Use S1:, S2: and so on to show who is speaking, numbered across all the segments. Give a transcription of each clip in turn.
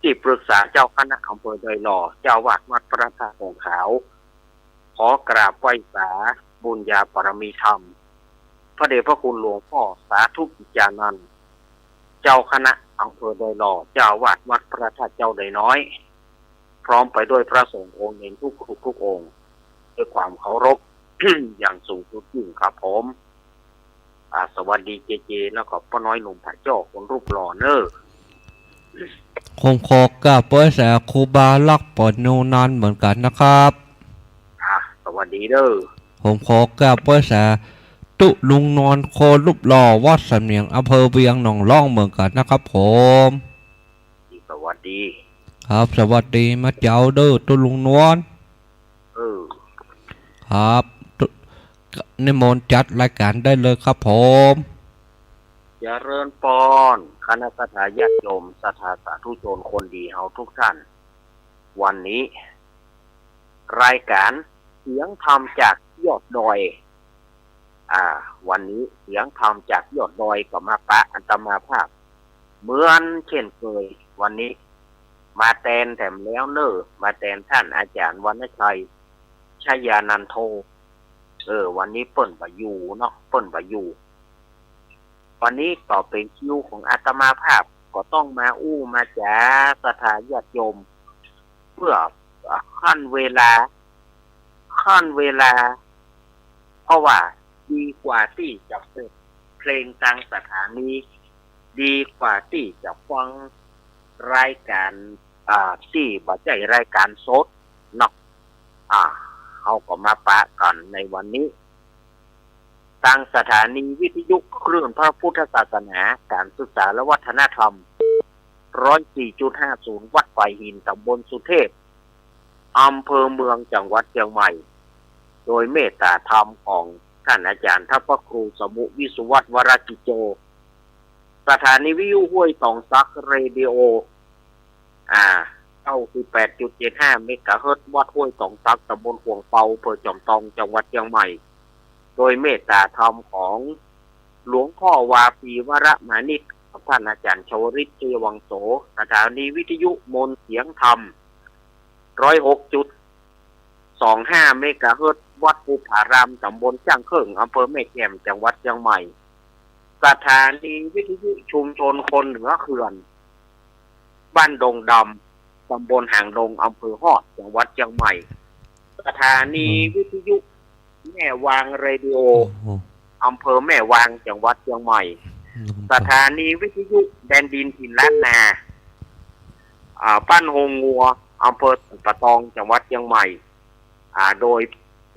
S1: ที่ปรึกษาเจ้าคณะอำเภอดอยหล่อเจ้าวาดวัดพระธาตุหงขาวขอกราบไหว้สาบุญญาปรมีธรรมพระเดชพระคุณหลวงพ่อสาธุกิจานันท์เจ้าคณะอำเภอดอยหล่อเจ้าวาดวัดพระธาตุเจ้าดอยน้อยพร้อมไปด้วยพระสงฆ์องค์เห็นทุกองค์ด้วยความเคารพ อย่างสูงสุดยิ่งครับผมสวัสดีเจแล้วก็ป้าน้อยหนุ่มผาเจ้าคนรูปหล่อเนอ
S2: ผมขอกราบไหว้สาครูบาลักษ์ปอนูนันเหมือนกันนะครับ
S1: สวัสดีเด้อ
S2: ผมขอกราบไหว้สาตุลุงนอนโครูปหล่อวัดสำเนียงอำเภอเวียงหนองล่องเหมือนกันนะครับผม
S1: สวัสดี
S2: ครับสวัสดีมาเจ้าเด้อตุลุงนวลครับนิมนต์จัดรายการได้เลยครับผม
S1: เจริญปอนคณะสัตยาติโยมสัทธาสาธุชนคนดีเฮาทุกท่านวันนี้รายการเสียงธรรมจากยอดดอยวันนี้เสียงธรรมจากยอดดอยกับมาปะอัตมาภาพเหมือนเช่นเคยวันนี้มาแทนแถมแล้วเนอมาแทนท่านอาจารย์วรรณชัยชยานันโทวันนี้เปิ้นบ่อยู่เนาะเปิ้นบ่อยู่วันนี้ต่อเป็นคิวของอาตมาภาพก็ต้องมามาจ๋าสถาญาติโยมเพื่อขั้นเวลาเพราะว่าดีกว่าที่จะเปิดเพลงทางสถานีดีกว่าที่จะฟังรายการที่บ่ใช่รายการสดเนาะเขาก็มาปะกันในวันนี้ทางสถานีวิทยุคลื่นพระพุทธศาสนาการศึกษาและวัฒนธรรม 104.50 วัดไฟหินตำบลสุเทพอำเภอเมืองจังหวัดเชียงใหม่โดยเมตตาธรรมของท่านอาจารย์ทัพพระครูสมุวิสุวัฒน์วรกิจโจสถานีวิทยุห้วยตองซักเรดิโอ98.75 เมกะเฮิรตซ์วัดห้วยตองซักตำบลขวงเปาอำเภอจอมทองจังหวัดเชียงใหม่โดยเมตตาธรรมของหลวงพ่อวาปีวรมานิกท่านอาจารย์ชวริต เจวังโสสถานีวิทยุมนเสียงธรรม 106.25 เมกะเฮิรตซ์วัดภูผารามตำบลจ้างเคิงอำเภอแม่แจ่มจังหวัดเชียงใหม่สถานีวิทยุชุมชนคนเหนือเขื่อนบ้านดงดำตำบลหางดงอำเภอฮอดจังหวัดเชียงใหม่สถานีวิทยุแม่วางเรดิโออำเภอแม่วางจังหวัดเชียงใหม่สถานีวิทยุแดนดินถิ่นล้านนาบ้านโฮงงัวอำเภอตะตองจังหวัดเชียงใหม่โดย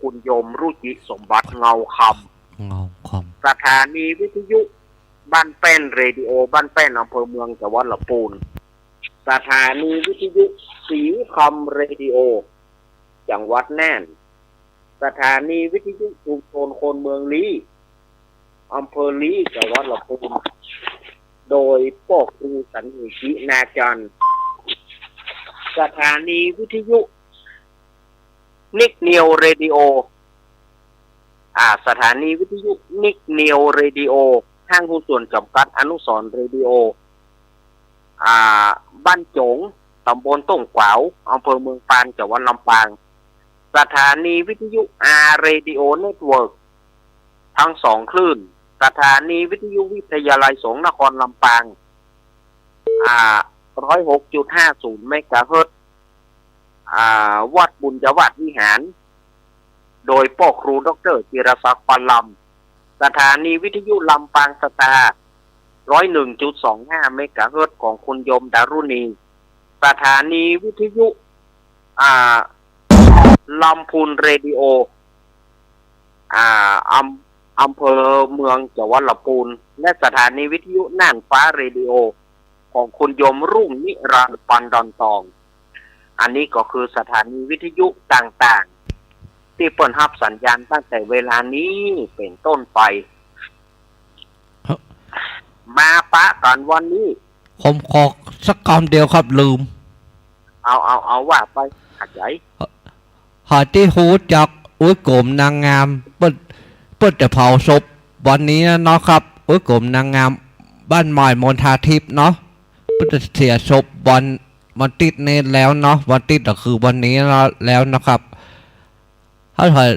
S1: คุณโยมรุจิสมบัติเงาคำสถานีวิทยุบ้านแป้นเรดิโอบ้านแป้นอำเภอเมืองจังหวัดลำพูนสถานีวิทยุศรีคำเรดิโอจังหวัดแน่นสถานีวิทยุชุมชนคนเมืองลี้อำเภอลี้จังหวัดลำพูนโดยพ่อครูสันนิธินาจันทร์สถานีวิทยุนิกเนียวเรดิโอสถานีวิทยุนิกเนียวเรดิโอห้างหุ้นส่วนจำกัดอนุสรณ์เรดิโอบ้านจงตำบลต้งขวาวอำเภอเมืองปานจังหวัดลำปางสถานีวิทยุเรดิโอเน็ตเวิร์กทั้งสองคลื่นสถานีวิทยุวิทยาลัยสงฆ์นครลำปาง106.50 เมกะเฮิรตซ์วัดบุญจวัดวิหารโดยพ่อครูดร.จิรศักดิ์ปันลำสถานีวิทยุลำปางสตาร์ 101.25 เมกะเฮิรตซ์ของคุณโยมดารุณีสถานีวิทยุลำพูนเรดิโออำเภอเมืองจังหวัดลำพูนและสถานีวิทยุน่านฟ้าเรดิโอของคุณโยมรุ่งนิรันดร์ปันดอนตองอันนี้ก็คือสถานีวิทยุต่างๆที่เปิดรับสัญญาณตั้งแต่เวลานี้เป็นต้นไปมาปะกันวันนี้
S2: ผมขอสักคำเดียวครับลืม
S1: เอาว่าไปขัดใจ
S2: หาที่หูจักกลุ่มนางงามเปิดจะเผาศพวันนี้เนาะครับกลุ่มนางงามบ้านใหม่มณฑาทิพย์เนาะเปิดจะเสียศพวัน วันติดเนตแล้วเนาะวันติดก็คือวันนี้แล้วนะครับถ้าถอย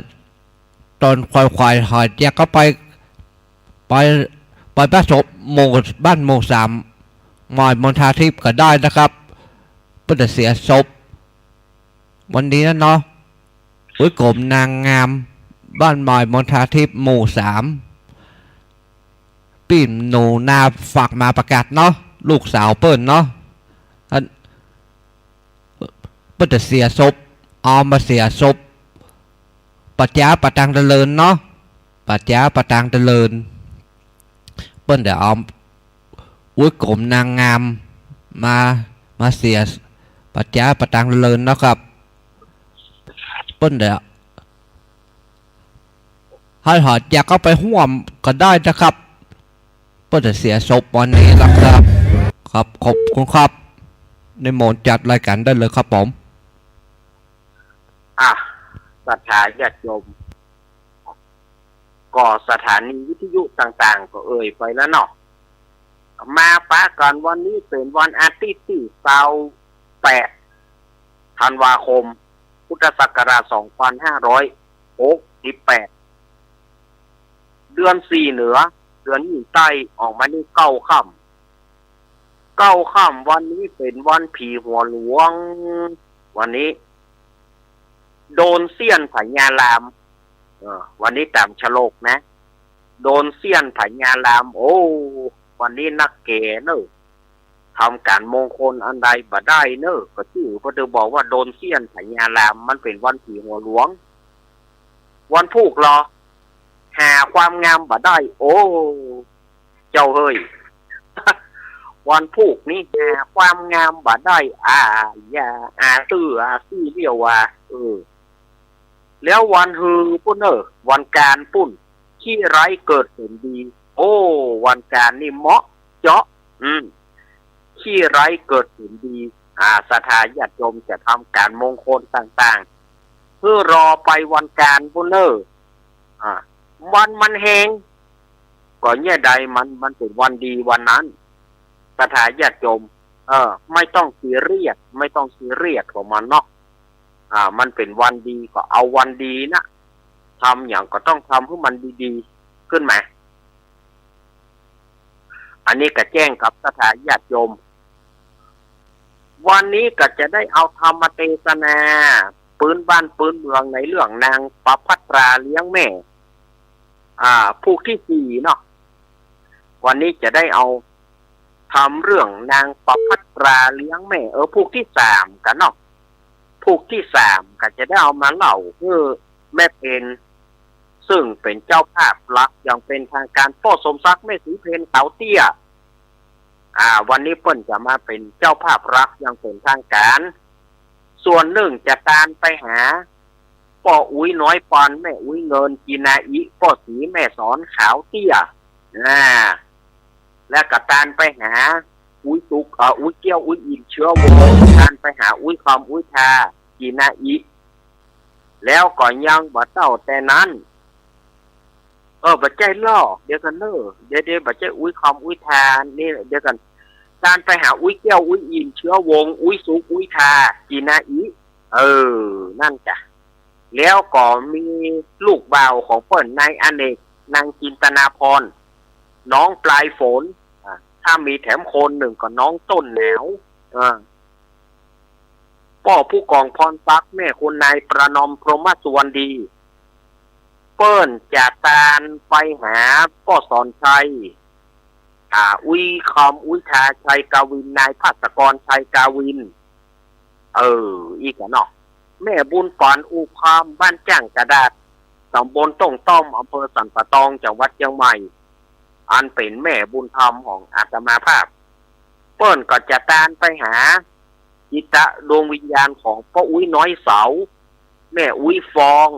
S2: ตอนควายถอยแยกก็ไปบ้านศพบ้านโมงสามหมอยมณฑาทิพย์ก็ได้นะครับเพื่อจะเสียศพวันนี้นะเนาะอุ้ยกรมนางงามบ้านหมอยมณฑาทิพย์หมู่สามปิ่นหนูนาฝากมาประกาศเนาะลูกสาวเปิ้ลเนาะเพื่อจะเสียศพเอามาเสียศพปัจจาปตังเจริญเนาะปัจจาปตังเจริญเปิ้ลเดี๋ยวเอาอุ้ยกรมนางงามมาเสียปัจจาปตังเจริญนะครับเปิ้ลเดี๋ยวให้หอดอยากเข้าไปห่วมก็ได้นะครับเพื่อจะเสียศพวันนี้นะครับครับขอบคุณครับในโหมดจัดรายการได้เลยครับผม
S1: ศรัทธาญาติโยมก็สถานีวิทยุต่างๆก็ไปแล้วเนาะมาปะกันวันนี้เป็นวันอาทิตย์ที่28ธันวาคมพุทธศักราช2568เดือน4เหนือเดือนยิ่งใต้ออกมานี่9 ค่ำวันนี้เป็นวันผีหัวหลวงวันนี้โดนเสี้ยนพญารามวันนี้ตามฉลกนะโดนเสี้ยนพญารามโอ้วันนี้นักเก๋เนอะทำการมงคลอันใดบ่ได้เนอะก็ชื่อพระเดชบอกว่าโดนเสี้ยนพญารามมันเป็นวันผีหัวหลวงวันผูกรอหาความงามบ่ได้โอ้เจ้าเฮ้ย วันผูกนี่หาความงามบ่ได้อย่าตื้อซี่เดียวว่าแล้ววันฮือปุ่นวันการปุ่นขี้ไร้เกิดผลดีโอ้วันการนี่เหมาะเจาะขี้ไร้เกิดผลดีศรัทธาญาติโยมจะทำการมงคลต่างๆเพื่อรอไปวันการปุ่นวันมันแหงก่อนเนี่ยใดมันเป็นวันดีวันนั้นศรัทธาญาติโยมไม่ต้องซีเรียสของมันเนาะมันเป็นวันดีก็เอาวันดีนะทำอย่างก็ต้องทำให้มันดีๆขึ้นมาอันนี้ก็แจ้งกับศรัทธาญาติโยมวันนี้ก็จะได้เอาธรรมเทศนาปืนบ้านปืนเมืองในเรื่องนางประภัตราเลี้ยงแม่ผู้ที่4เนาะวันนี้จะได้เอาทำเรื่องนางประภัตราเลี้ยงแม่ผู้ที่3กันเนาะผู้ที่3ก็จะได้เอามาเล่าแม่เพนซึ่งเป็นเจ้าภาพหลักอย่างเป็นทางการพ่อสมศักดิ์แม่ศรีเพนเต๋าเตี้ยวันนี้เปิ้นจะมาเป็นเจ้าภาพรักอย่างเป็นทางการส่วนหนึ่งจะการไปหาพ่ออุ้ยน้อยปอนแม่อุ้ยเงินกีนาอิพ่อสีแม่สอนขาวเตี้ยและก็การไปหาอุ้ยตุกอุ้ยเกี้ยวอุ้ยอินเชื้อวงการไปหาอุ้ยคอมอุ้ยทากีนาอิแล้วก็ยังบ่เต้าแต่นั้นบัดใจล่อเดี๋ยวกันเนอะเดี๋ยวบัดใจอุ้ยคอมอุ้ยทานี่เดี๋ยวกันการไปหาอุ้ยเกี้ยวอุ้ยอินเชื้อวงอุ้ยสุกอุ้ยทากีนาอินั่นจ้ะแล้วก็มีลูกบ่าวของเปิ้นนายอเนกนางจินตนาพรน้องปลายฝนถ้ามีแถมคนหนึ่งก็น้องต้นหนาวพ่อผู้กองพรซักแม่คุณนายประนอมพรหมสุวรรณดีเปิ้นจะตานไปหาพ่อสอนชัยอุ้ยคอมอุ้ยทาชัยกาวินนายภาสกรชัยกาวินอีกเนาะแม่บุญปอนอูพามบ้านจ้างกระดาษตำบลต้งต้อมอำเภอสันปะตองจังหวัดเชียงใหม่อันเป็นแม่บุญธรรมของอาตมาภาพเปิ้นก็จะตานไปหาจิตะดวงวิญญาณของพ่ออุ้ยน้อยเสาแม่อุ้ยฟอง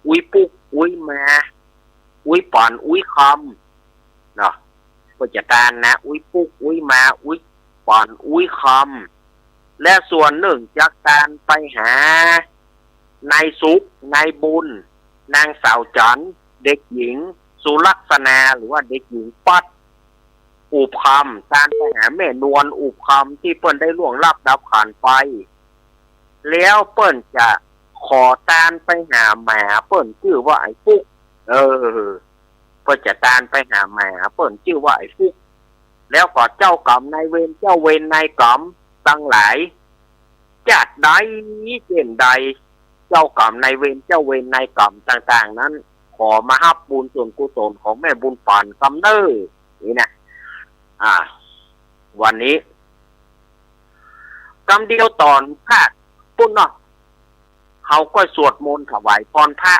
S1: อุ้ยปุกอุ้ยมาอุ้ยปอนอุ้ยคำเนาะก็จะตานนะอุ้ยปุกอุ้ยมาอุ้ยปอนอุ้ยคำและส่วนหนึ่งจากการไปหานายสุขนายบุญนางสาวจันเด็กหญิงสุลักษณาหรือว่าเด็กหญิงปัด อุบคำตานไปหาแม่นวลอุบคำที่เปิ้นได้ล่วงลับดับขันไปแล้วเปิ้นจะขอตานไปหาหมาเปิ้นชื่อว่าไอ้ฟุกเปิ้นจะตานไปหาหมาเปิ้นชื่อว่าไอ้ฟุกแล้วก็เจ้ากรรมนายเวรเจ้าเวรนายกรรมตั้งหลายจัดใดเช่นใดเจ้ากรรมนายเวรเจ้าเวรนายกรรมต่างๆนั้นขอมาฮับบุญส่วนกุศลของแม่บุญปานกำเนิดนี่นะวันนี้กำเดียวตอนพระปุ้นเนาะเขาก็สวดมนต์ถวายพรพระ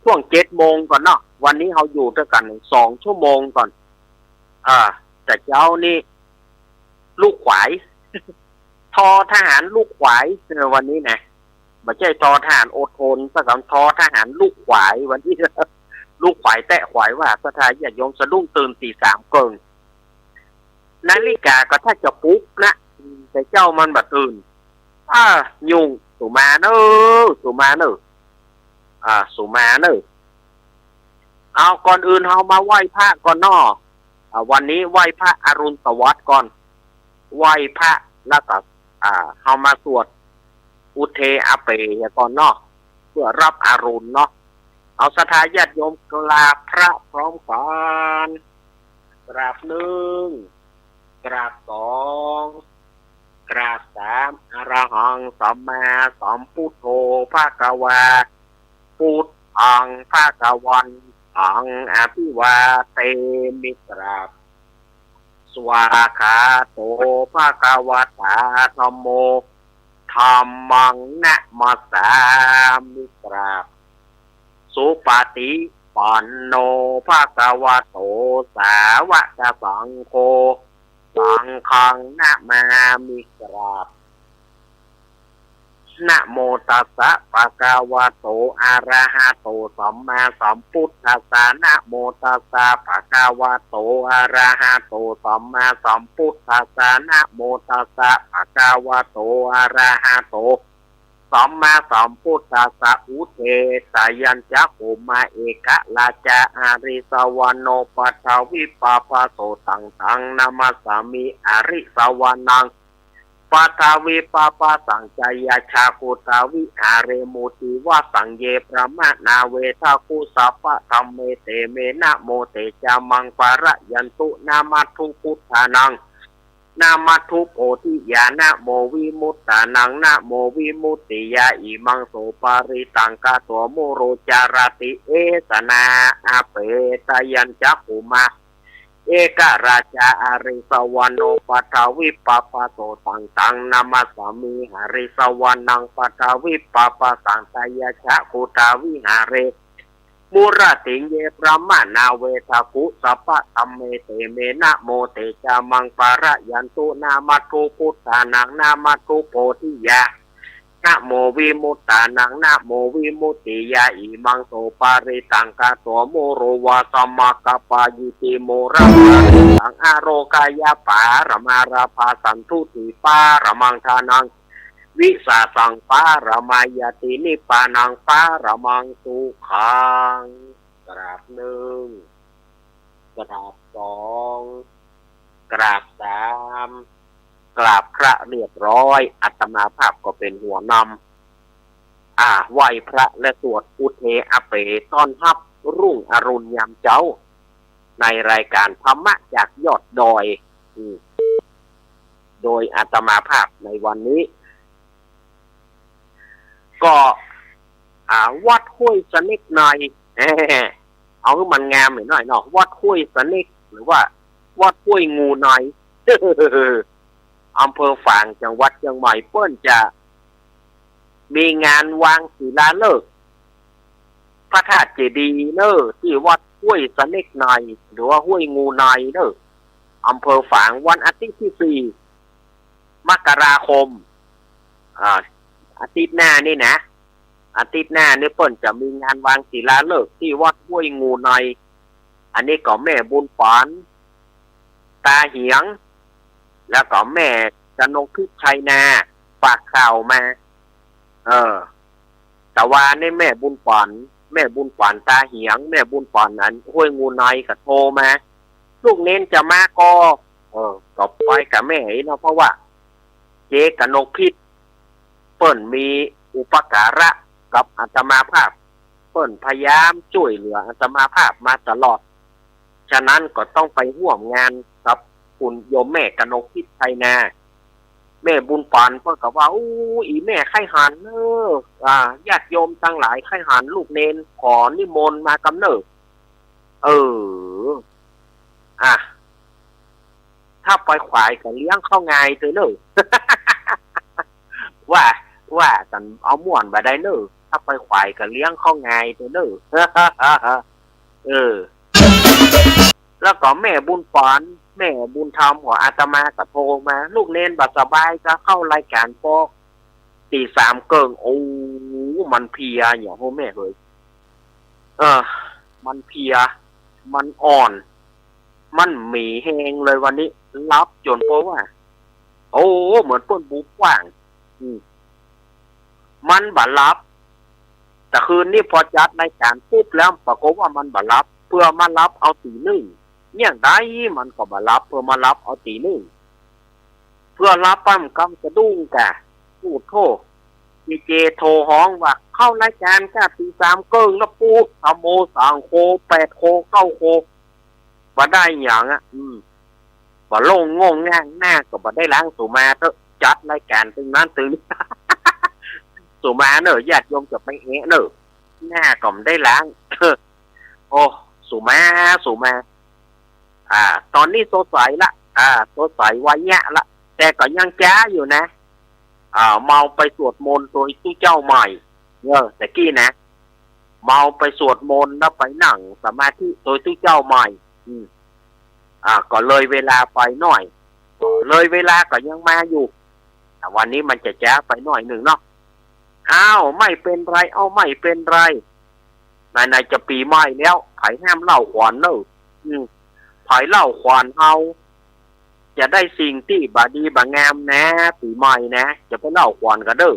S1: ช่วง7 โมงก่อนเนาะวันนี้เขาอยู่ด้วยกัน2 ชั่วโมงก่อนแต่เจ้านี่ลูกขวาย ทอทหารลูกขวายวันนี้นะไม่ใช่ทอทหารอดทนสักคำทอทหารลูกขวายวันนี้ ลูกขวายแตะขวายว่าสถานญาติโยมสะดุ้งตื่นตี 3เกิงนาฬิกาก็ถ้าจะปลุกนะแต่เจ้ามันบัดตื่นยุงสุมาเนอสุมาเนอสุมาเนอเอาก่อนอื่นเฮามาไหว้พระก่อนเนาะวันนี้ไหว้พระอรุณสวัสดิ์ก่อนไหว้พระแล้วก็เฮามาสวดอุเทอาเปก่อนเนาะเพื่อรับอรุณเนาะเอาศรัทธาญาติโยมกราบพระพร้อมกันกราบ1กราบ2กราบ3อรหังสัมมาสัมพุทโธภะคะวาพุทธังภะคะวันตังอภิวาเทมิกราบสวาคาโตภะคะวะตาธัมโมธัมมังนะมัสสามิกราบสุปฏิปันโนภะคะวะโตสาวกสังโฆสังฆังนะมามิกราบนะโมตัสสะภะคะวะโตอะระหะโตสัมมาสัมพุทธัสสะนะโมตัสสะภะคะวะโตอะระหะโตสัมมาสัมพุทธัสสะนะโมตัสสะภะคะวะโตอะระหะโตสัมมาสัมพุทธัสสะอุเทสายัญจักขุมาเอกะลาจาอาริสวโนปัทถวิปาปะโสตังตังนามัสสามิอริสวนังปัทถวิปาปะสังจายาชาคุตาวิหาเรมุติวะสังเยประมานาเวทาคุสัพพะธัมเมเตเมนะโมเตจามังปะระยันตุนามัตถุพุทธานังนามัตถุโพธิญาณโมวิมุตตานังนะโมวิมุตติยาอิมังโสปาริตังกาตัวโมโรจารติเอสนาอาเปตยัญจักขุมาเอกราชาอาริสวโนปัทถวิปปะโสตังตังนามัสสามิหาริสวนังปัทถวิปปะสังตายาชะคุตาวิหาเรมุรติเยปรมานาเวทาคุสัพพะธัมเมเตเมนะโมเตจามังปะระยันตุนามัตถุพุทธานังนามัตถุโพธิยานะโมวิมุตตานังนะโมวิมุตติยาอิมังโสปาริตังกาตัวโมโรวาสัมมากัปปายิติโมระปาริตังอโรกายาปารมาราภาสันทุติปารมังทานังวิสาสังปารมายตินิปานังปารมังสุขังกราบ1กราบ2กราบ3กราบพระเรียบร้อยอาตมาภาพก็เป็นหัวนำไหว้พระและสวดอุเทอาเปต้อนรับรุ่งอรุณยามเจ้าในรายการธรรมะจากยอดดอยโดยอาตมาภาพในวันนี้ก็วัดห้วยสนิกหน่อยเอาให้มันงามหน่อยเนาะวัดห้วยสนิกหรือว่าวัดห้วยงูหน่อย อำเภอฝางจังหวัดเชียงใหม่เปิ้นจะมีงานวางศิลาฤกษ์พระธาตุเจดีย์เนอะที่วัดห้วยสนิกหน่อยหรือว่าห้วยงูหน่อยเนอะอำเภอฝางวันอาทิตย์ที่4 มกราคมอาทิตย์หน้านี่นะอาทิตย์หน้านี่เปิ้นจะมีงานวางศิลาฤกษ์ที่วัดห้วยงูหน่อยอันนี้ก็แม่บุญปานตาเหียงแล้วก็แม่จนงพิชัยนาฝากข่าวมาแต่ว่าในแม่บุญปานตาเหียงแม่บุญปานนั้นห้วยงูหน่อยก็โทรมา ลูกเน้นจะมาก็ก็ไปกับแม่เนาะเพราะว่าเจ๊กนกพิษเปิ้นมีอุปการะกับอาตมาภาพเปิ้นพยายามช่วยเหลืออาตมาภาพมาตลอดฉะนั้นก็ต้องไปร่วมงานกับคุณโยมแม่กนกพิษไทยนาแม่บุญปานเพิ่นก็ว่าอู้อีแม่ไข่หันเนอญาติโยมทั้งหลายไข่หันลูกเนนขอนิมนต์มากำเนิดถ้าปล่อยขวายก็เลี้ยงเข้าง่ายเถอะเนอะ ว่ากันเอาม่วนบ่ได้เนอะถ้าปล่อยขวายก็เลี้ยงเข้าง่ายเถอะเนอะ แล้วก็แม่บุญปานแม่บุญธรรมของอาตมาก็โทรมาลูกเนนบ่สบายก็เข้ารายการปอกตีสามเกิงโอ้มันเพลียอย่างพ่อแม่เลยมันเพลียมันอ่อนมันหมีแหงเลยวันนี้รับจนเพราะว่าโอ้เหมือนต้นบุกว่างมันบัดรับแต่คืนนี้พอจัดรายการปุ๊บแล้วปรากฏว่ามันบัดรับเพื่อมารับเอาตีหนึ่งเนี่ยได้มันก็บัดรับเพื่อมารับเอาตีหนึ่งเพื่อรับปั้มกำสะดุ้งกะพูดโทษดีเจโทรห้องว่าเข้ารายการกะตีสามเกิ้งแล้วปูทำโมสางโค8โค9โคบ่ได้อย่างบ่โล่งงงง่างหน้าก็บ่ได้ล้างสุมาเถอะจัดรายการตึงนั้นตึง สุมาเนอะญาติโยมจะไปเอะเนอะหน้าก็ไม่ได้ล้าง โอ้สุมาตอนนี้โซใสละโซใสวายะละแต่ก็ยังจ้าอยู่นะเมาไปสวดมนต์โดยตู้เจ้าใหม่แต่กี้นะเมาไปสวดมนต์แล้วไปนั่งสมาธิโดยตู้เจ้าใหม่ก็เลยเวลาไปหน่อยเลยเวลาก็ยังมาอยู่แต่วันนี้มันจะจ้าไปหน่อยหนึ่งเนาะไม่เป็นไรไม่เป็นไรนายจะปีใหม่แล้วไผ่ห้ามเล่าขวานเนอะไผ่เล่าขวานเอาจะได้สิ่งที่บาดีบางามนะปีใหม่นะจะไปเล่าขวานกันเด้อ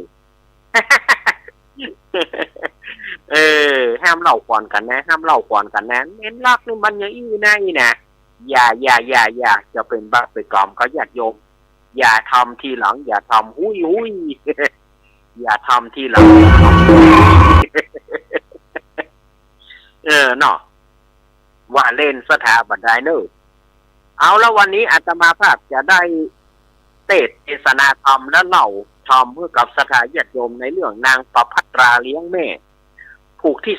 S1: ห้ามเล่าขวานกันนะห้ามเล่าขวานกันนะเน้นรักนี่มันอย่างอี้นะนี่นะอย่าจะเป็นบ้าไปกล่อมเขาญาติโยมอย่าทำทีหลังอย่าทำหุ้ย อย่าทำทีหลังเนาะว่าเล่นสถาบันได้เนอะเอาแล้ววันนี้อาตมาภาพจะได้เทศนาธรรมและเล่าธรรมเพื่อกับสถาญาติโยมในเรื่องนางประภัตราเลี้ยงแม่ผูกที่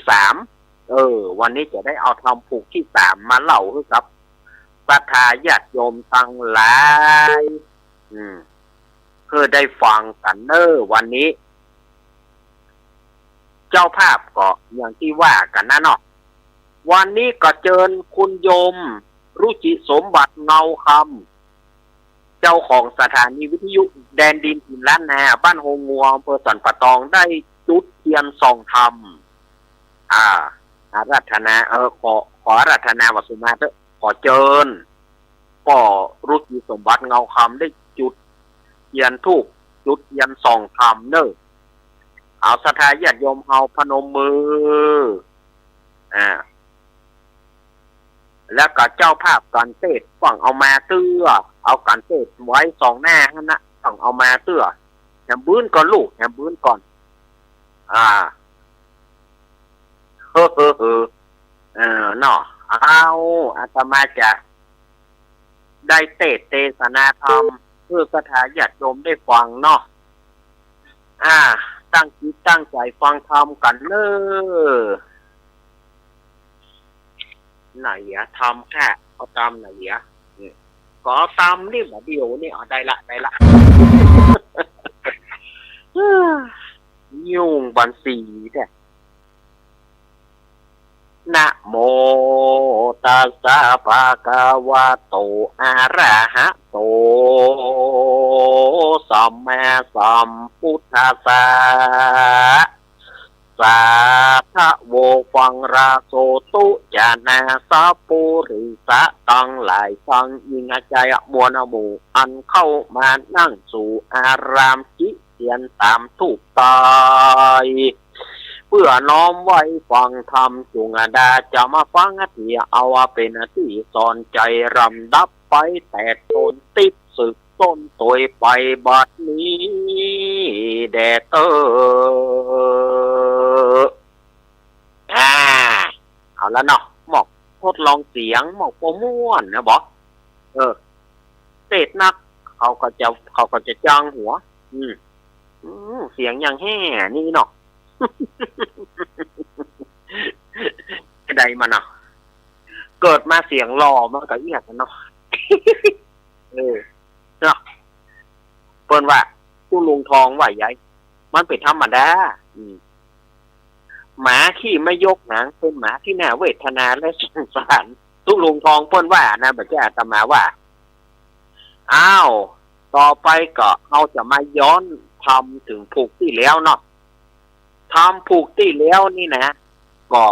S1: 3วันนี้จะได้เอาธรรมผูกที่3มาเล่าเพื่อกับสถาญาติโยมทั้งหลายเพื่อได้ฟังกันเนอะวันนี้เจ้าภาพก็อย่างที่ว่ากันนะเนาะวันนี้ก็เชิญคุณโยมรุจิสมบัติเงาคำเจ้าของสถานีวิทยุแดนดินถิ่นล้านนาบ้านโฮงงัวอำเภอสันปะตองได้จุดเทียนส่องธรรมอาราธนาขออาราธนาวสุมาเถอะขอเชิญก็รุจิสมบัติเงาคำได้จุดเทียนธูปจุดเทียนส่องธรรมเนอะเอาศรัทธาญาติโยมเฮาพนมมือแล้วก็เจ้าภาพการเทศฝั่งเอามาเตื้อเอาการเทศไว้2หน้าฮะนะฝั่งเอามาเตื้อแหมบื้นก่อนลูกแหมบื้นก่อนเนาะเอาอาตมาจะได้เทศนาธรรมเพื่อศรัทธาญาติโยมได้ฟังเนาะตั้งจิตตั้งใจฟังธรรมกันเนอะไหนทำแค่เอาตามไหนก็ตามนี่แบบเดียวนี่ได้ละยุ่งบันสีเนี่ยนะโมตัสสะภะคะวะโตอะระหะโตสัมมาสัมพุทธัสสะสาธะโวฟังราโสตุจานาสัพปุริสะตั้งหลายฟังยิงใจมวลหมู่อันเข้ามานั่งสู่อารามจิเทียนตามถูกตาย พื่อน้อมไว้ฟังธรรมจุงอาดาจะมาฟังอธิเอาว่าเป็นอธิสอนใจรำดับไปแต่ตนติดสึกต้นตัวไปบัดนี้แดดเอาแล้วเนาะหมอกทดลองเสียงหมอกโปรม่วนนะบอกเศษนักเขาก็จะจ้างหัวเสียงอย่างแห่นี่เนาะ ใดมันเนาะเกิดมาเสียงหล่อมันก็เอียดเนาะ เนาะเปิ้นว่าผู้ลุงทองว่าใหญ่มันเป็นธรรมดาหมาขี้ไม่ยกหนังเป็นหมาที่น่าเวทนาและสงสารทุกลุงทองเปิ้นว่านะแบบที่อาตมาว่าอ้าวต่อไปก็เราจะมาย้อนทำถึงผูกที่แล้วเนาะทำผูกที่แล้วนี่นะก็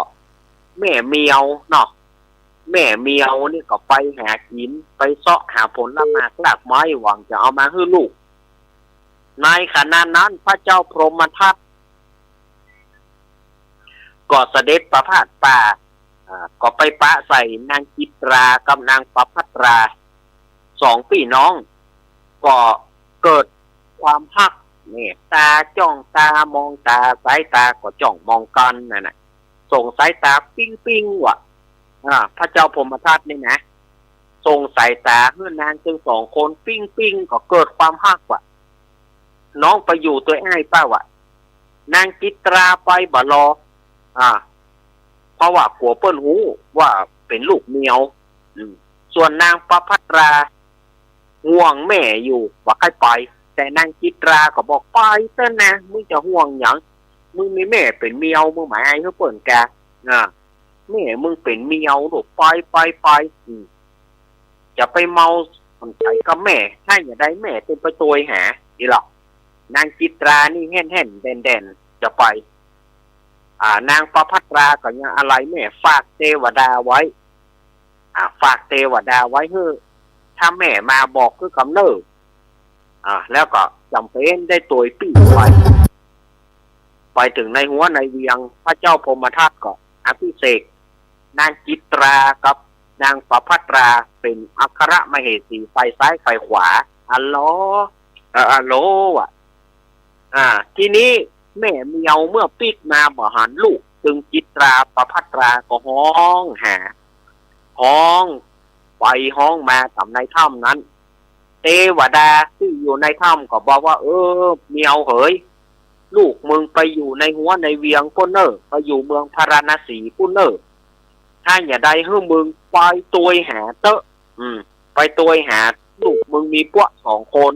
S1: แม่เมียวเนาะแม่เมียวนี่ก็ไปหากินไปเสาะหาผลละหมากลากไม้หวังจะเอามาให้ลูกในขณะนั้นพระเจ้าพรหมทัตก็เสด็จประพาสป่าก็ไปปะใส่นางจิตรากับนางประภัตราสองพี่น้องก็เกิดความฮักเนี่ยตาจ้องตามองตาสายตาก็จ้องมองกันนั่นน่ะส่งสายตาปิ้งว่ะพระเจ้าพรหมทัตนี่นะส่งสายตาเพื่อนางจึงสองคนปิ้งก็เกิดความฮักว่ะน้องไปอยู่ตัวไอ้ป้าว่ะนางจิตราไปบ่รอเพราะว่ากลัวเปิ้นหูว่าเป็นลูกเมียวส่วนนางประภัตราห่วงแม่อยู่ว่าใครไปแต่นางจิตราก็บอกไปเต้นนะมึงจะห่วงหยังมึงมีแม่เป็นเมียวมึงหมายเขาเปิ่นแกแม่มึงเป็นเมียวหนูไปจะไปเมาคนไทยกับแม่ให้อย่าได้แม่เป็นไปตัวหาดีหรอกนางจิตรานี่แห่นแดนจะไปนางประภัตราก็ยังอะไรแม่ฝากเทวดาไว้ฝากเทวดาไว้เฮ้อถ้าแม่มาบอกคือกำเนิดแล้วก็จำเป็นได้ตัวปีไปถึงในหัวในเวียงพระเจ้าพรหมทัตก็อภิเษกนางจิตรากับนางประภัตราเป็นอัครมเหสีไฟซ้ายไฟขวาอัลโลว่ะทีนี้แม่เมียวเมื่อปิดมาบ่หันลูกจึงจิตราประภัตราก็ห้องหาห้องไปห้องมากับในถ้ำนั้นเทวดาที่อยู่ในถ้ำก็บอกว่าเมียวเฮ้ยลูกมึงไปอยู่ในหัวในเวียงพุ่นเนอไปอยู่เมืองพาราณสีพุ่นเนอถ้าอย่าได้ให้มึงไปตัวหาเตอะไปตัวหาลูกมึงมีพวกสองคน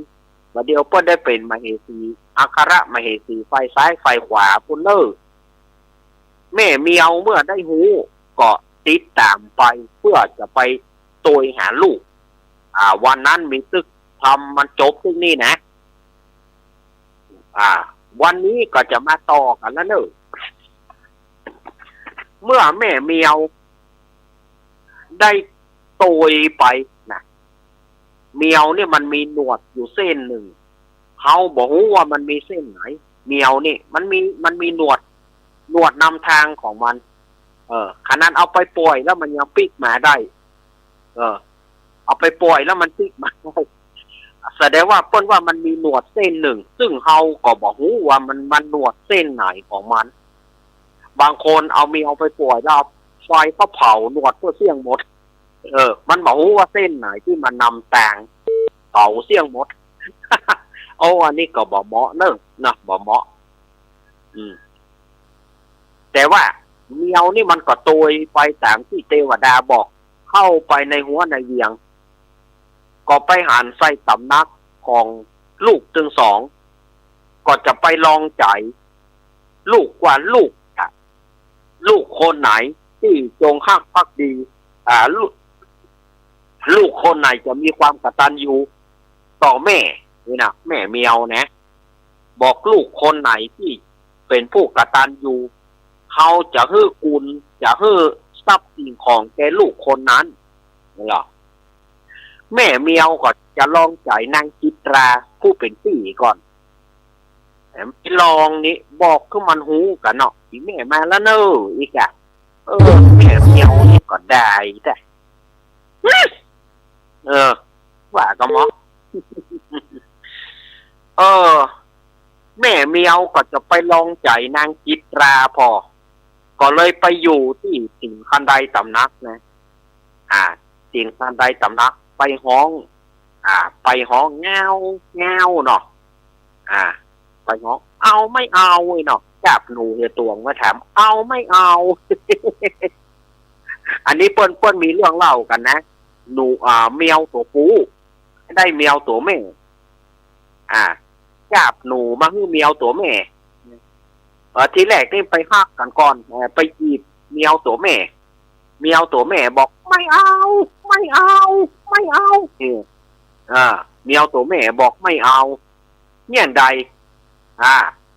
S1: มาเดียวเพิ่นได้เป็นมเหสีอัครมเหสีไฟซ้ายไฟขวาพุ่นเนอแม่เมียวเมื่อได้หูก็ติดตามไปเพื่อจะไปตัวหาลูกวันนั้นมีตึกทำมันจบที่นี่นะวันนี้ก็จะมาต่อกันแล้วเนอะเมื่อแม่เมียวได้โตยไปนะเมียวเนี่ยมันมีหนวดอยู่เส้นหนึ่งเขาบอกว่ามันมีเส้นไหนเมียวนี่มันมีหนวดนำทางของมันขนาดเอาไปปล่อยแล้วมันยังปิกมาได้เอาไปปล่อยแล้วมันปิกมาได้แสดงว่าเปิ้นว่ามันมีหนวดเส้นหนึ่งซึ่งเฮาก็บอกว่ามันหนวดเส้นไหนของมันบางคนเอาเมียวไปปล่อยแล้วไฟก็เผาหนวดเพื่อเสี่ยงหมดมันบอกว่าเส้นไหนที่มันนำแต่งเผาเสี่ยงหมด อันนี้ก็บอกเหมาะเนอะนะบอกเหมาะแต่ว่าเมียวนี่มันก็โตยไปตามที่เทวดาบอกเข้าไปในหัวในเวียงก็ไปหันใส่สำนักของลูกถึงสองก็จะไปลองใจลูกว่าลูกคนไหนที่จงฮักภักดีลูกคนไหนจะมีความกตัญญูต่อแม่นี่นะแม่เมียวนะบอกลูกคนไหนที่เป็นผู้กตัญญูเขาจะฮื้อกุลจะฮื้อทรัพย์สิ่งของแก่ลูกคนนั้นนี่หรอแม่เมียวก็จะลองใจนางจิตราผู้เป็นพี่ก่อน ไปลองนี่บอกคือมันหูกันเนาะอีแม่มาแล้วเนอะอีกอะแม่เมียวนี่ก็ได้แต่ว่าก็มอเออแม่เมียวก็จะไปลองใจนางจิตราพอก็เลยไปอยู่ที่สิงคันไดตำนักนะสิงคันไดตำนักไปห้องไปห้องเงาเนาะไปห้องเอาไม่เอาเนาะจับหนูเฮียตวงมาถามเอาไม่เอา อันนี้เปิ้นมีเรื่องเล่ากันนะหนูเมียวตัวปูได้เมียวตัวแม่จับหนูมาให้เมียวตัวแม่ทีแรกนี่ไปฮักกันก่อนไปจีบเมียวตัวแม่เมียวตัวแม่บอกไม่เอาเมียวตัวแม่บอกไม่เอาเนี่ยใด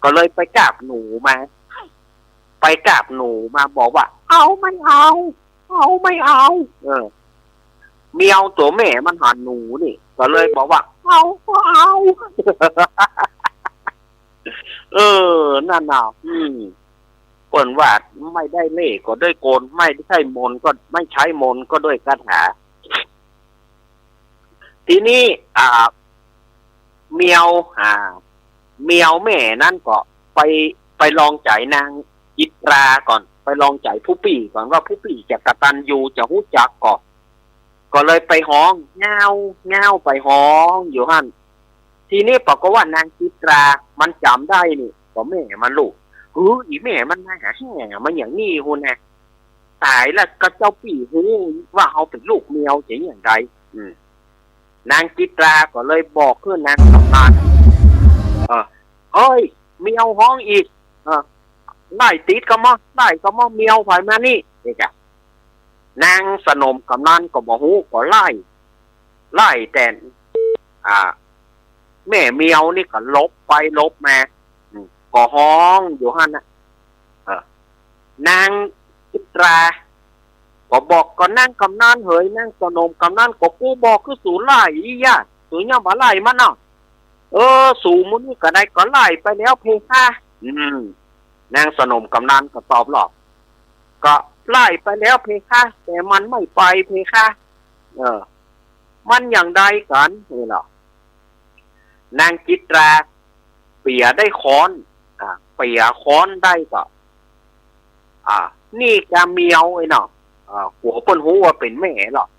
S1: ก็เลยไปจับหนูมาบอกว่าเอาไม่เอาเมียวตัวแม่มันหันหนูนี่ก็เลยบอกว่าเอา นั่นน่ะเปิ่นว่าไม่ได้เล่ก็ด้วยโกนไม่ใช่มนก็ไม่ใช้มนก็ด้วยคาถาทีนี้เมียวแม่นั่นก็ไปลองใจนางจิตราก่อนไปลองใจผู้ปี่ก่อนว่าผู้ปี่จะกตัญญูจะฮู้จักก็เลยไปห้องเงาไปห้องอยู่หั่นทีนี้ปรากฏว่านางจิตรามันจำได้นี่ก็แม่มันลูกอีแม่มันมาหาแห่มันอย่างนี้ฮู้นะตายแล้วก็เจ้าปี่ฮู้ว่าเขาเป็นลูกเมียวจะอย่างไรนางจิตราก็เลยบอกขึ้นนางกำนันเอ้ยเมียวห้องอีกไล่ติดก็มาเมียวไผมานี่เด็กอะนางสนมกำนันก็บอกฮู้ก็ไล่แต่แม่เมียวนี่ก็ลบไปลบมาก็ห้องอยู่หั่นนะนางจิตราก็บอกก็นั่งกำนันเฮ้ยนั่งสนมกำนันก็กูบอกคือสูไล่อีย่าสูย่าบ่ไล่มันเนาะสูมุนี่ก็ได้ก็ไล่ไปแล้วเพคะนางสนมกำนันก็ตอบหรอกก็ไล่ไปแล้วเพคะแต่มันไม่ไปเพคะมันอย่างใดกันนี่หรอนางจิตราเปียได้ค้อนเปียค้อนได้ก็นี่กะเมียวไอ้เนาะหัวเปิ้นฮู้ว่าเป็นแม่หรอก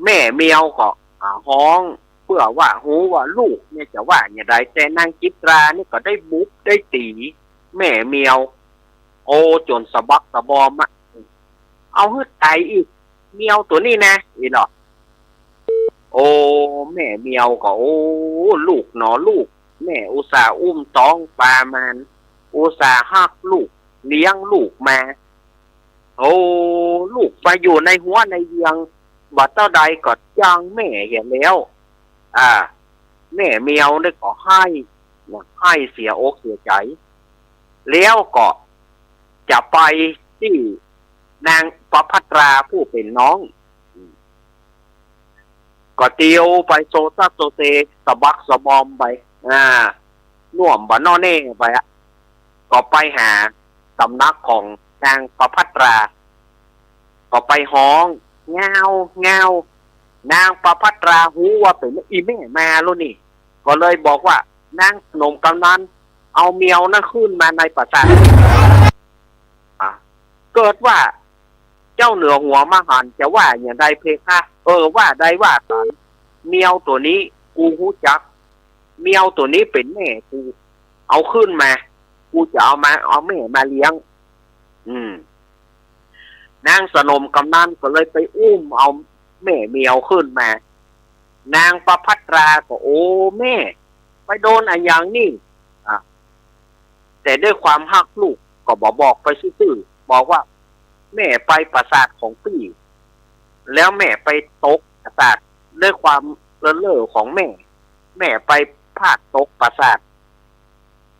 S1: แม่เมียวก็ห้องเพื่อว่าฮู้ว่าลูกเนี่ยจะว่าอย่างไรแต่นางจิตรานี่ก็ได้บุกได้ตีแม่เมียวโอ้จนสะบักสะบอมเอาฮึดตายอีกเมียวตัวนี้นะอีเนาะโอ้แม่เมียวก็โอ้ลูกเนาะลูกแม่อุตส่าห์อุ้มท้องปลามันอุตส่าห์ฮักลูกเลี้ยงลูกมาโอ้ลูกไปอยู่ในหัวในเยียงบัดเท่าใดก็จังแม่เห็นแล้วแม่เมียวได้ก็ให้เสียอกเสียใจแล้วก็จะไปที่นางประภัตราผู้เป็นน้องก็เตียวไปโซซัสโซเซสะบักสะบอมไปน่วมบ่นอเน่ไปก็ไปหาสำนักของนางประภัตราก็ไปห้องเงานางประภัตราฮู้ว่าเป็นอีแม่มาแล้วนี่ก็เลยบอกว่านางสนมกำนันเอาเมียวนั่นขึ้นมาในปราสาทเกิดว่าเจ้าเหนือหัวมหันจะว่าอย่างใดเพคะว่าได้ว่าตอนเมียวตัวนี้กูฮู้จักเมียวตัวนี้เป็นแม่กูเอาขึ้นมากูจะเอาแม่มาเลี้ยงนางสนมกำนันก็เลยไปอุ้มเอาแม่เมียวขึ้นมานางประภัตราก็โอ้แม่ไปโดนอะไรอย่างนี้แต่ด้วยความฮักลูกก็บอกไปซื่อๆบอกว่าแม่ไปปราสาทของพี่แล้วแม่ไปตกปราสาทด้วยความเล่อของแม่ไปพลาดตกปราสาท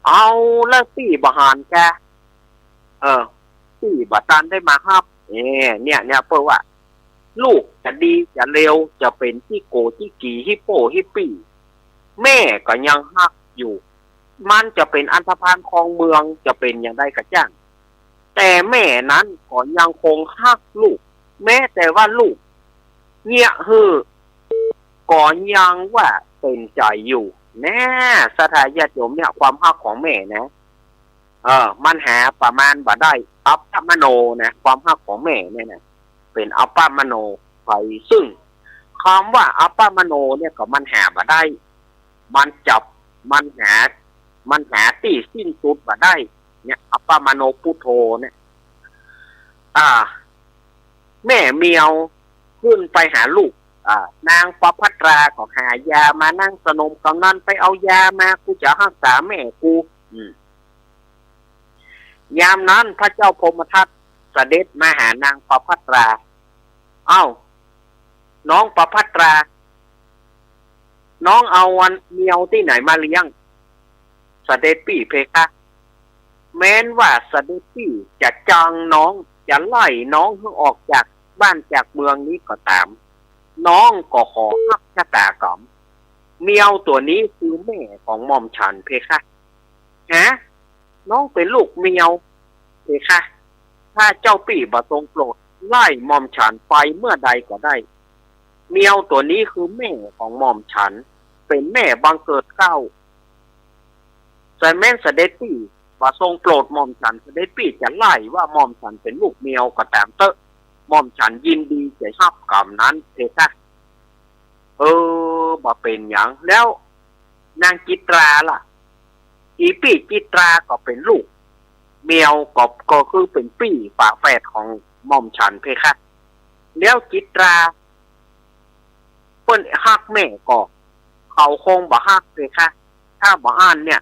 S1: เอาแล้วพี่บหารแกพี่บตันได้มาฮับเนี่ยเพื่อว่าลูกจะดีจะเลวจะเป็นที่โกที่กี่ฮิปโปฮิปปี้แม่ก็ยังฮัก อยู่มันจะเป็นอันธพาลครองเมืองจะเป็นอย่างใดก็จ้างแต่แม่นั้นก็ยังคงฮักลูกแม้แต่ว่าลูกเนี่ยก็ยังว่าเป็นใจอยู่แน่สถาญาติโยมเนี่ยความฮักของแม่นะมันหาประมาณบ่ได้อัปปมโนนะความฮักของแม่เนี่ยนะเป็นอัปปมโนไปซึ่งคำว่าอัปปมโนเนี่ยก็มันหาบ่ได้มันจับมันหาที่สิ้นสุดบ่ได้เนี่ยอัปปมโนพุทโธเนี่ยแม่เมียวขึ้นไปหาลูกนางประภัตราก็หายามานั่งสนมกำนันไปเอายามากูจะรักษาแม่กูยามนั้นพระเจ้าพรหมทัตเสด็จมาหานางประภัตราน้องประภัตราน้องเอาวันเมียวที่ไหนมาเลี้ยงเสด็จพี่เพคะแม้นว่าเสด็จพี่จะจังน้องจะไล่น้องให้ออกจากบ้านจากเมืองนี้ก็ตามน้องก็ขอฮักชะตากรรมเมียวตัวนี้คือแม่ของหม่อมฉันเพคะน้องเป็นลูกเมียวเพคะถ้าเจ้าปี่บ่ทรงโปรดไล่หม่อมฉันไปเมื่อใดก็ได้เมียวตัวนี้คือแม่ของหม่อมฉันเป็นแม่บังเกิดเกล้าแต่แม่นเสด็จปี่บ่ทรงโปรดหม่อมฉันเสด็จปี่จะไล่ว่าหม่อมฉันเป็นลูกเมียวก็ตามเถอะหม่อมฉันยินดีจะรับกรรมนั้นเพคะบ่เป็นอย่างแล้วนางจิตราล่ะอีปี่จิตราก็เป็นลูกเมียวก็คือเป็นปี่ฝาแฝดของหม่อมฉันเพคะแล้วจิตราเพิ่นฮักแม่ก็เขาคงบ่ฮักเพคะถ้าบ่อ่านเนี่ย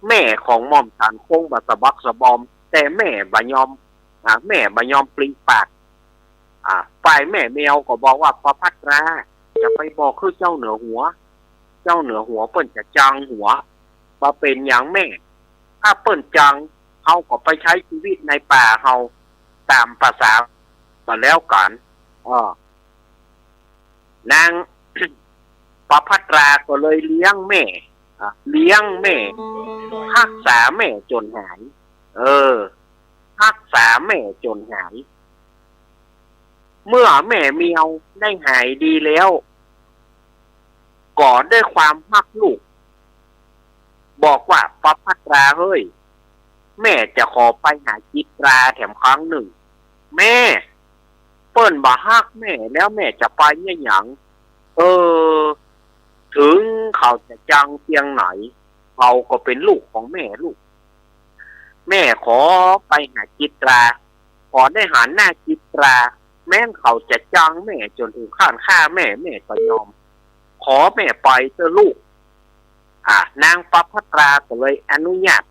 S1: แม่ของหม่อมฉันคงบ่สะบักสะบอมแต่แม่บ่ยอมแม่บ่ยอมปลีปากฝ่ายแม่เมียวก็บอกว่าประภัตราจะไปบอกคือเจ้าเหนือหัวเปิ้นจะจังหัวบ่เป็นอย่างแม่ถ้าเปิ้นจังเฮาก็ไปใช้ชีวิตในป่าเฮาตามภาษาก็แล้วกันนาง ประภัตราก็เลยเลี้ยงแม่รักษาแม่จนหายรักษาแม่จนหายเมื่อแม่เมียวได้หายดีแล้วก็ด้วยความรักลูกบอกว่าประภัตราเฮ้ยแม่จะขอไปหาจิตราแถมครั้งหนึ่งแม่เปิ้นบ่ฮักแม่แล้วแม่จะไปเนี่ยหยังถึงเขาจะจังเพียงไหนเขาก็เป็นลูกของแม่ลูกแม่ขอไปหาจิตราขอได้หาหน้าจิตราแม้เขาจะจังแม่จนถึงขั้นฆ่าแม่ก็ยอมขอแม่ไปเถอะลูกนางประภัตราก็เลยอนุญาต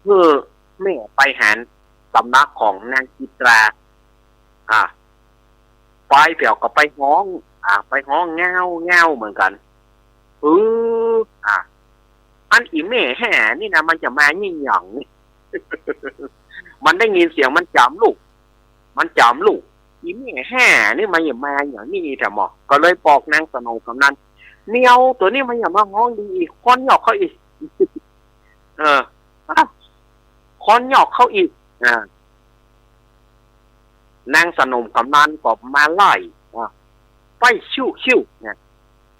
S1: เพื่อแม่ไปหาสำนักของนางจิตราไปเปี่ยวก็ไปห้องเงาเหมือนกันอันอีแม่แห่นี่นะมันจะมายิ่งหยั่ง มันได้ยินเสียงมันจำลูกอีแม่แห่นี่มันอย่ามาอย่างนี้แต่หมอก็เลยบอกนางสนมกำนันเมียวตัวนี้มันอย่ามาห้องดีอีกค้อนหยอกเขาอีก ค้อนหยอกเขาอีกนางสนมกำนันก็มาไล่ไปชิวเนี่ย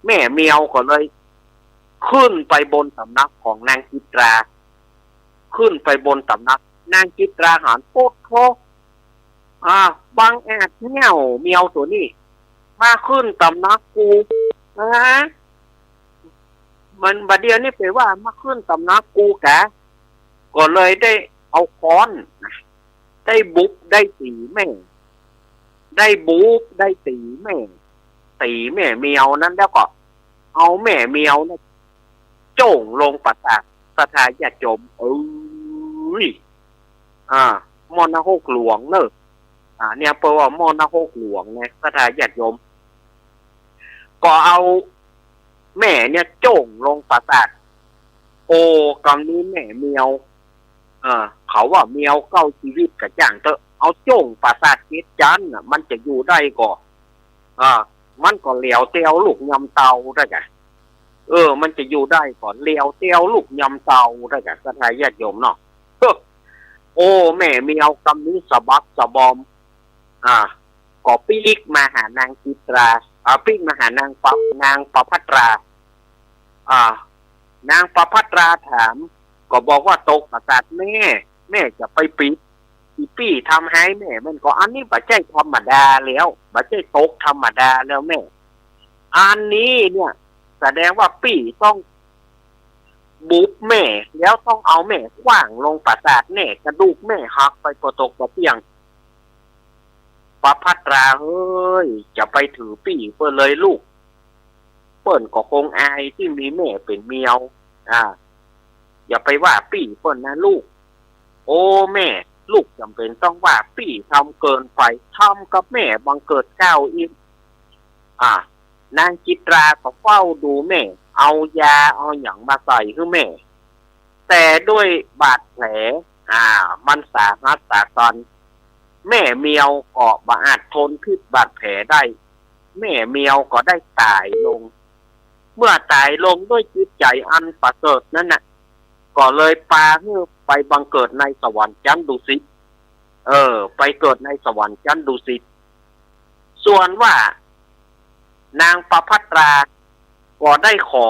S1: แม่เมียวก็เลยขึ้นไปบนสำนักของนางจิตราขึ้นไปบนสำนักนางจิตราหันโป๊ดโคบางแอดเงี้ยวเมียวตัวนี้มาขึ้นสำนักกูมันบัดเดียวนี่แปลว่ามาขึ้นสำนักกูแกก็เลยได้เอาค้อนได้บุบได้ตีแม่ได้บุบได้ตีแม่เมียวนั้นแล้วก็เอาแม่เมียวนะโจ่งลงปราสาทสถาญาติโยมมรณหกหลวงเนอะเนี่ยแปลว่ามรณหกหลวงไงสถาญาติโยมก็เอาแม่เนี่ยโจ่งลงปราสาทกำนี้แม่เมียวเขาว่าเมียวเก้าชีวิตกับจ้างเถอะเอาโจ่งปราสาทเจ็ดจันมันจะอยู่ได้ก่อมันก็เหลียวเตียวลูกยำเตาได้ไง มันจะอยู่ได้ก่อนเลี้ยวเตี้ยวลูกยำเตาได้กับสถายญาติโยมเนาะโอ้แม่มีเอาคำนี้สะบักสะบอมก็ปีกมาหานางจิตราปีกมาหานางประภัตรานางประภัตราถามก็บอกว่าตกประสาทแม่จะไปปีปี้ทำให้แม่มันก็อันนี้บัจเจธรรมดาแล้วบัจเจตกธรรมดาแล้วแม่อันนี้เนี่ยแสดงว่าปี้ต้องบุบแม่แล้วต้องเอาแม่ขว้างลงปราสาทแน่กระดูกแม่หักไปกระตกกระเปียงประภัตราเฮ้ยจะไปถือปี้เปิ้นเลยลูกเปิ้นก็คงอายที่มีแม่เป็นเมียวอย่าไปว่าปี้เปิ้นนะลูกโอ้แม่ลูกจำเป็นต้องว่าปี้ทำเกินไปทำกับแม่บังเกิดเก้าอีกนางจิตราก็เฝ้าดูแม่เอายาเอาหยังมาใส่ให้แม่แต่ด้วยบาดแผลมันสาหัสสากันแม่เมียวก็บ่อาจทนพิษบาดแผลได้แม่เมียวก็ได้ตายลงเมื่อตายลงด้วยจิตใจอันประเสริฐนั่นน่ะก็เลยพาให้ไปบังเกิดในสวรรค์ชั้นดุสิตไปเกิดในสวรรค์ชั้นดุสิตส่วนว่านางประภัตราก็ได้ขอ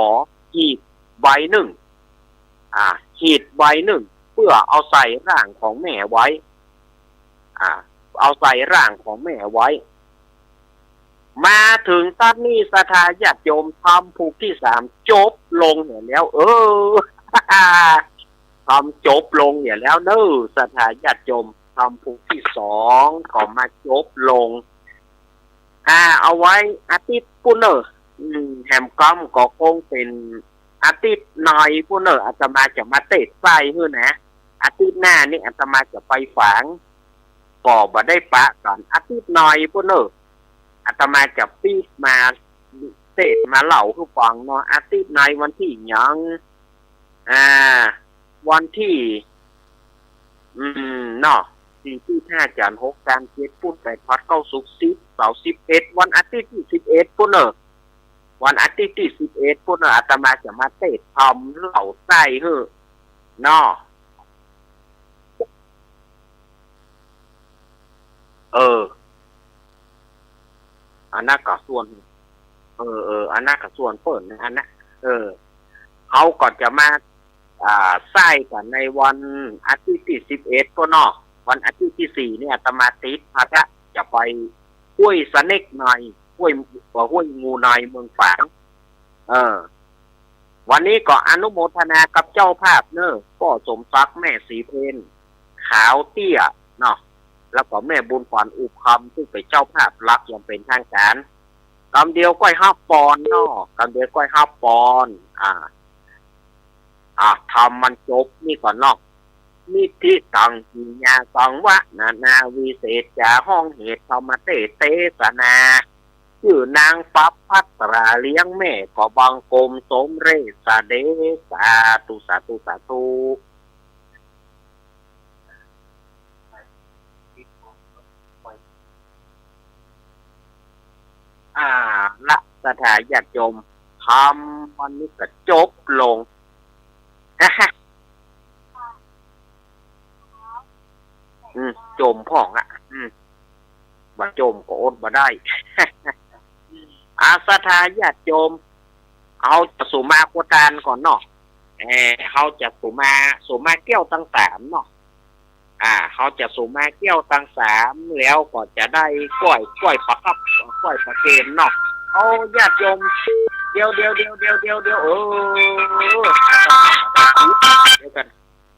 S1: หีบใบหนึ่งหีบใบหนึ่งเพื่อเอาใส่ร่างของแม่ไว้เอาใส่ร่างของแม่ไว้มาถึงตัดนี้สถาญาติโยมทำผูกที่สามจบลงเนี่ยแล้วทำจบลงเนี่ยแล้วเนอะสถาญาติโยมทำผูกที่สองก็มาจบลงเอาไว้อาทิตย์ปุ่นเนอแฮมกัมก็คงเป็นอาทิตย์หน่อยปุ่นเนออาตมาจะมาเตะไฟเพื่อนะอาทิตย์หน้านี่อาตมาจะไปฝังก็บ่ได้ปะก่อนอาทิตย์หน่อยปุ่นเนออาตมาจะปีกมาเตะมาเล่าคือฟังเนาะอาทิตย์ในวันที่ยังวันที่เนาะที่5 จันทร์ 6 จันทร์ 7 ปุ้น 8 พัด 9 ศุกร์ 10 เสาร์ 11 วันอาทิตย์ที่11ปุ้นวันอาทิตย์ที่11ปุ้นอาตมาจะมาเตะทำเหล่าไส้เฮ้อเนาะอันนั้นก็ส่วนอันนั้นก็ส่วนเปิดนะอันนั้นเขาก็จะมาไส้กันในวันอาทิตย์ที่11ก็เนาะวันอาทิตย์ที่4เนี่ยอาตมาติดพระจะไปห้วยสะเน็กในห้วยงูในเมืองฝางวันนี้ก็อนุโมทนากับเจ้าภาพเนอะก็สมศักดิ์แม่สีเพนขาวเตี้ยเนาะแล้วก็แม่บุญขวัญอุคำซึ่งเป็นเจ้าภาพรับอย่างเป็นทางการกำเดียวก้อยห้าปอนเนาะกำเดียวก้อยห้าปอนทำมันจบนี่ก่อนเนาะนิธิตังกิญาสังวะนาวิเศษจาห้องเหตุธรรมเตสนาชื่อนางปัปภัตราเลี้ยงแม่ก็บังกรมสมเรศเดสาธุสาธุสาธุละสถาญาติโยมทำวันนี้ก็จบลงโจมพ่องบ่โจมก็อดบ่ได้สถาญาติโยมเอาจะสุมาโคตานก่อนเนาะเขาจะสุมาเกี้ยวตั้ง3เนาะเขาจะสุมาเกี้ยวตั้ง3แล้วก็จะได้กล้วยปลาครับกล้วยปลาเกมเนาะเอาญาติโยมเดี๋ยวเดี๋ยวกัน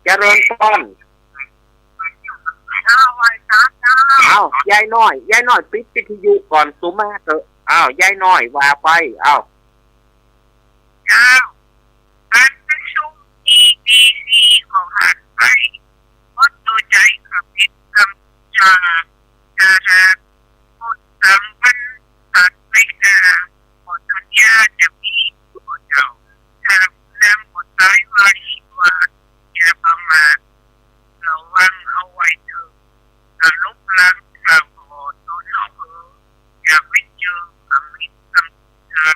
S1: เจริญพรยายน้อยปิดวิทยุก่อนสุมาเถอะยายน้อยว่าไป
S3: อันเป็นช่วง EBC ของหันไปพดตัวใจกับพิษกำชาพดกำพันตัดไม่พดทุนยาจะมีตัวเจ้าทำน้ำพดตายวาชีวาอย่าประมาทระวังเอาไว้เถอะถ้าลุกล้างทางโหดตัวน้องอย่าไปเจออมิตรกำชา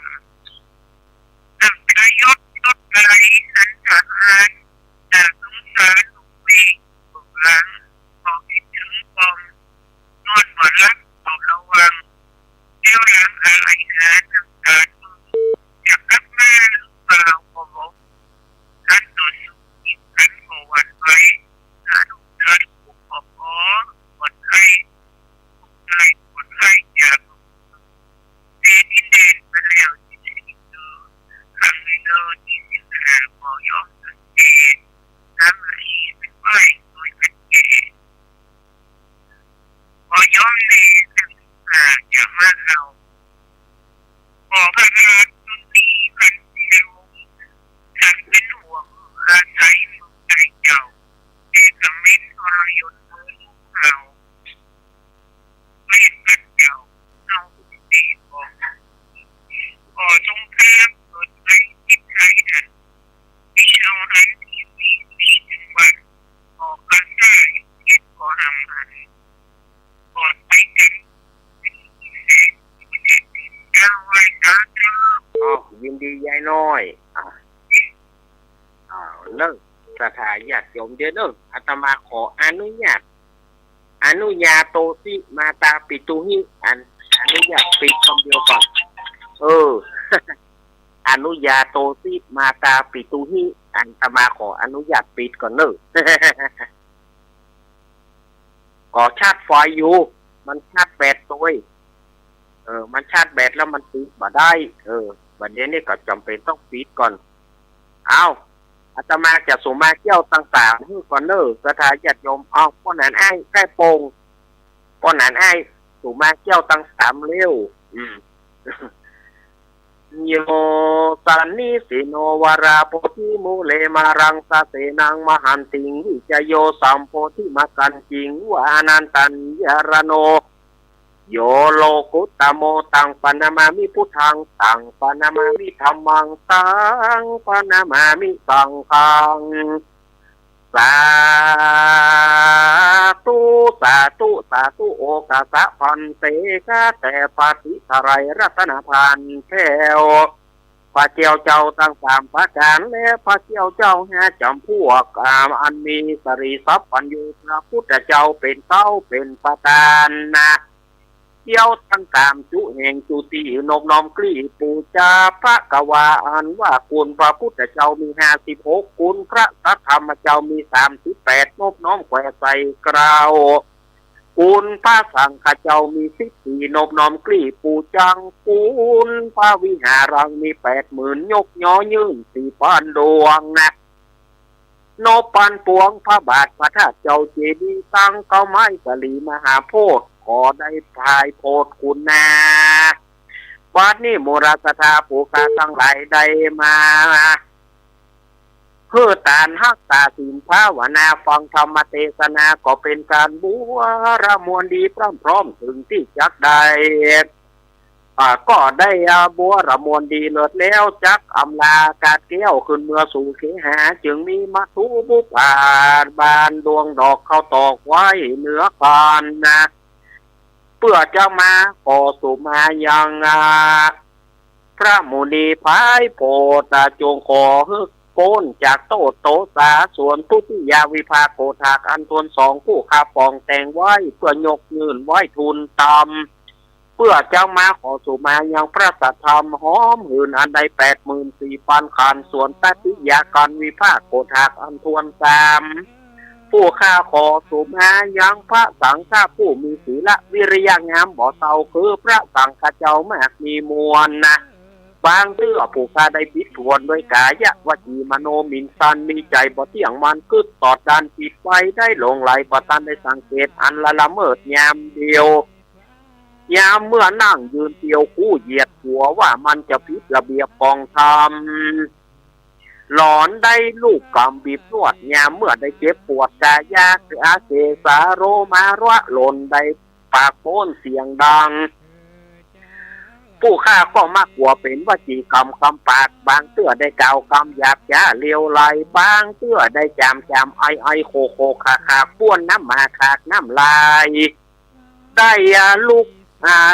S1: ยายน้อยเลิกสถาญาติโยมเดี๋ยวเลิกอาตมาขออนุญาตโตสิมาตาปิตุหิอนุญาตปิดคำเดียวก่อนอนุญาโตสิมาตาปิตุหิอาตมาขออนุญาตปิดก่อนเนอะก่อชาร์จไฟอยู่มันชาร์จแบตตัวมันชาร์จแบตแล้วมันปิดมาได้วันนี้นี่ก็จำเป็นต้องปิดก่อนเอาอาตมาจะส่งมาเที่ยวต่างๆให้ก่อนเนอะสถาญาติโยมเอาป้อนหนานไอ้ใกล้โป่งป้อนหนานไอ้ส่งมาเที่ยวต่างๆเร็วโยสันนิสิโนวาราโพธิมูเลมารังสะเสนังมหันติงวิจโยสัมโพธิมากันจิงวานันตัญญารโนโยโลกุตโมตังปนามามิพุทธังตังปนามามิธัมมังตังปนามามิสังฆังสาธุสาธุสาธุโอกาสะพันเตกะแต่ปฏิสไรรัตนพันแถวพระเจ้าเจ้าตั้งสามประการและพระเจ้าเจ้าห้าจำพวกอันมีสรีทรัพย์ปัญญูพระพุทธเจ้าเป็นเต้าเป็นประธานนะเที่ยวทั้งตามจุแห่งจุตินบน้อมกลีปูจาพระกวาอันว่าคุณพระพุทธเจ้ามี56คุณพระสัทธรรมเจ้ามี38นบน้อมแขวใส่กราวคุณพระสังฆเจ้ามี14นบน้อมกลีปูจังคุณพระวิหารังมี80,000ยกย่อยืน4,000ดวงนะนบปันปวงพระบาทพระธาตุเจ้าเจดีย์ตั้งเก้าไม้สลีมหาโพธิ์ขอได้พายโพธิ์คุณนาวัดนี้โมราสธาผู้ค้าทั้งหลายได้มาเพื่อตานฮักตาสินภาวนาฟังธรรมเทศนาก็เป็นการบัวระมวลดีพร้อมถึงที่จักได้ก็ได้บัวระมวลดีเลิศแล้วจักอำลากาดแก้วขึ้นเมื่อสู่เขหาจึงมีมัทุบุปผาบานดวงดอกเข้าตอกไว้เหนือคานนะเพื่อจะมาขอสุมายังพระมุนีพายโพธจงขอฮึกโกนจากโตสาส่วนทุติยาวิภาโกธากอันทวน2ผู้ข้าปองแต่งไว้เพื่อยกยืนไว้ทุนตำเพื่อจะมาขอสุมายังพระสัทธรรมหอมหื่นอันใด84,000ขันส่วนตติยาการวิภาโกธากอันทวน3ผู้ข้าขอสุมายังพระสังฆผู้มีศีลวิริยะงามบ่เศร้าคือพระสังฆเจ้ามากมีมวลนะบางเตื้อผู้ข้าได้ปิดทวนด้วยกายวจีมโนมินสันมีใจบ่เที่ยงมันกึดตอดดันปิดไว้ได้หลงไหลบ่ตันได้สังเกตอันละเมิดยามเดียวยามเมื่อนั่งยืนเตียวคู่เหยียดหัวว่ามันจะผิดระเบียบกองธรรมหลอนได้ลูกกำบีบนวดยามเมื่อได้เจ็บปวดกายาอาเสสาโรมาระหล่นได้ปากโป้นเสียงดังผู้ข้าก็มักหัวเป็นวจีกรรมคำปากบางเตื้อได้กล่าวคำหยาบช้าเลี้ยวไหลบางเตื้อได้จามไอโคขาป้วนน้ำมาขากน้ำลายได้ลูก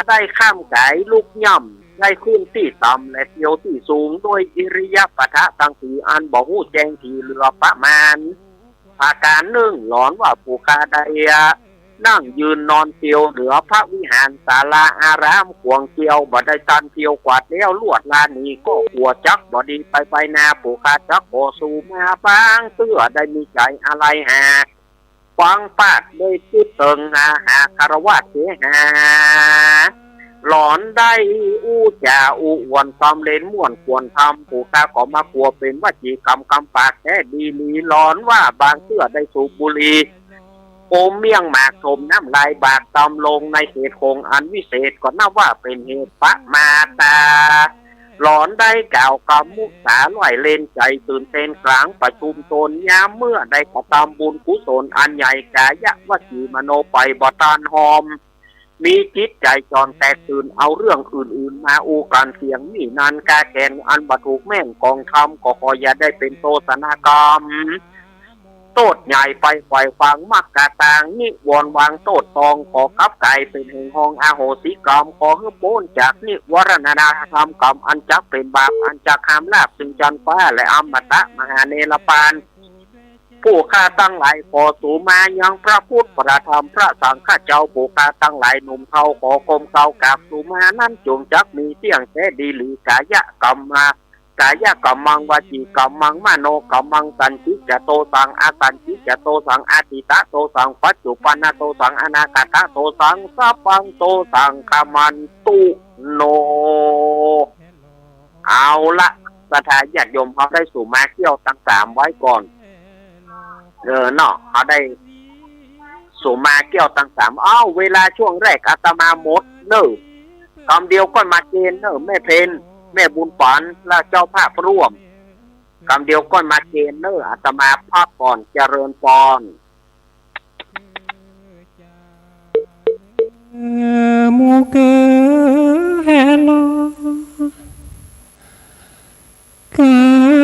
S1: ได้ข้ามไก่ลูกย่ำได้ขึ้นที่ต่ำและเที่ยวที่สูงด้วยอิริยาบถตั้งสีอันบอกหูแจ้งที่เรือประมาณอาการหนึ่งหลอนว่าผู้ข้าได้นั่งยืนนอนเที่ยวเหนือพระวิหารศาลาอารามขวงเที่ยวบ่ได้ตันเที่ยวกวาดแล้วลวดลานีก็หัวจักบ่ดีไปนาผู้ข้าจักโอสูมาบางเตื้อได้มีใจอะไรหาฟังปากได้คิดเติงหาคารวะเสียหาหลอนได้อู้จ่าอู้วนความเล่นม่วนควรทำผู้ข้าก็มากลัวเป็นวจีกรรมคำปากแท้ดีลีหลอนว่าบางเตื้อได้สูบบุหรี่โอมเมี่ยงหมากสมน้ำลายบากตำลงในเหตุคงอันวิเศษก็นับว่าเป็นเหตุปะมาตาหลอนได้กล่าวกำมุสาลอยเล่นใจตื่นเต้นกลางประชุมตนยามเมื่อได้กระทำบุญกุศลอันใหญ่กายวจีมโนไปบ่ตานหอมมีจิตใจจรแตกตื่นเอาเรื่องอื่นๆมาอูกันเสียงนี่นันกาแกนอันบรรทุกแม่งกองทำก็ขออย่าได้เป็นโตสนากรรม โตดใหญ่ไปปล่อยฟังมักกะตางนิวรณ์วางโตดตองขอกับไก่เป็นแห่งห้องอาโหสิกรรมขอให้พ้นจากนิวรณนาธรรมกรรมอันจักเป็นบาปอันจักหามลาบซึ่งจันฟ้าและอมตะมหาเนรปานผู้ข้าตั้งหลายขอสู่มายังพระพุทธพระธรรมพระสังฆเจ้าผู้ข้าตั้งหลายหนุ่มเทาขอคมเก่ากับสู่มานั้นจงจักมีเสียงแท้ดีหรือกายะกรรมมากายะกัมมังวจีกัมมังมโนกัมมังสันติจะโตสังอาสันติจะโตสังอาติตะโตสังปัจจุปันนโตสังอนาคตะโตสังสัพพังโตสังคมันตุโนเอาละสถานญาติโยมเขาได้สู่มาเที่ยวตั้งสามไว้ก่อนเนาะเขาได้สู่มาเกี่ยวตั้งสามเวลาช่วงแรกอาตมาหมดคำเดียวก็มาเกณฑ์แม่เพนแม่บุญฝันและเจ้าภาพร่วมคำเดียวก็มาเกณฑ์อาตมาภาพก่อนเจริญพร
S2: มูเกเฮลกา